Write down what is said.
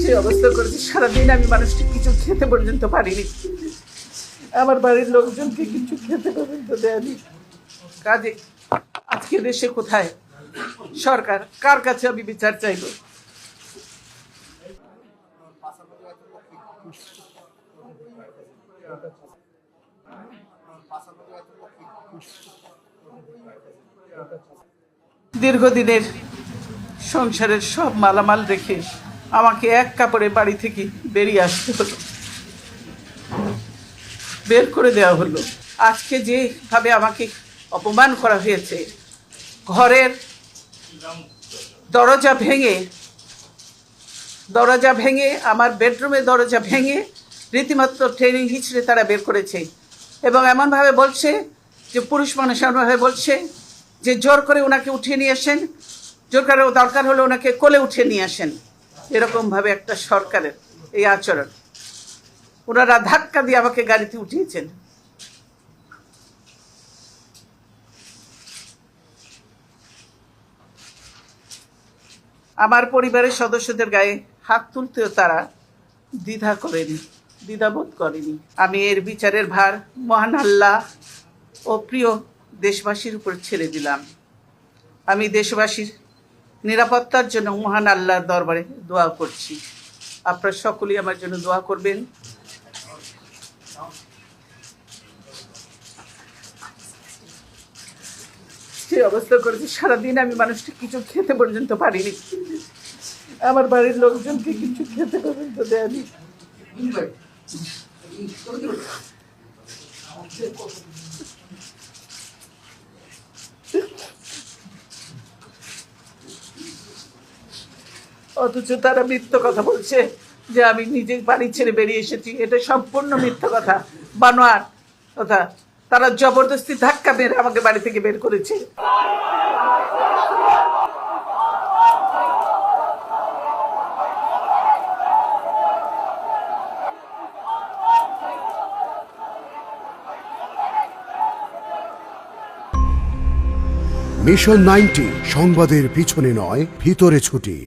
যে অবস্থা করেছে, সারাদিন আমি মানুষকে কিছু খেতে পর্যন্ত পারিনি, আমার বাড়ির লোকজনকে কিছু খেতে পর্যন্ত দেয়নি। কাজে আজকে দেশে কোথায় সরকার, কার কাছে আমি বিচার চাইব? দীর্ঘদিনের সংসারের সব মালামাল রেখে আমাকে এক কাপড়ে বাড়ি থেকে বেরিয়ে আসতে হলো, বের করে দেওয়া হলো। আজকে যেভাবে আমাকে অপমান করা হয়েছে, ঘরের দরজা ভেঙে আমার বেডরুমের দরজা ভেঙে রীতিমাত্র ট্রেনিং হিচড়ে তারা বের করেছে, এবং এমনভাবে বলছে যে পুরুষ মানুষ এমনভাবে বলছে যে জোর করে ওনাকে উঠিয়ে নিয়ে আসেন, জোর করে দরকার হলে ওনাকে কোলে উঠিয়ে নিয়ে আসেন। এরকমভাবে একটা সরকারের এই আচরণ। ওনারা ধাক্কা দিয়ে আমাকে গাড়িতে উঠিয়েছেন। আমার পরিবারের সদস্যদের গায়ে হাত তুলতেও তারা দ্বিধাবোধ করেনি। আমি এর বিচারের ভার মহান আল্লাহ ও প্রিয় দেশবাসীর উপর ছেড়ে দিলাম। আমি দেশবাসীর নিরাপত্তার জন্য মহান আল্লাহর দরবারে দোয়া করছি। আপনারা সকলেই আমার জন্য দোয়া করবেন। যে অবস্থা করেছে, সারাদিন আমি মানুষকে কিছু খেতে পর্যন্ত পারিনি, আমার বাড়ির লোকজনকে কিছু খেতে পর্যন্ত দেয়নি। অথচ তারা মিথ্যা কথা বলছে যে আমি নিজে বাড়ি ছেড়ে বেরিয়ে এসেছি। এটা সম্পূর্ণ মিথ্যা কথা, বানোয়ার কথা। তারা জবরদস্তি ধাক্কা মেরে আমাকে বাড়ি থেকে বের করেছে। মিশন 90 সংবাদের পিছনে নয়, ভিতরে ছুটি।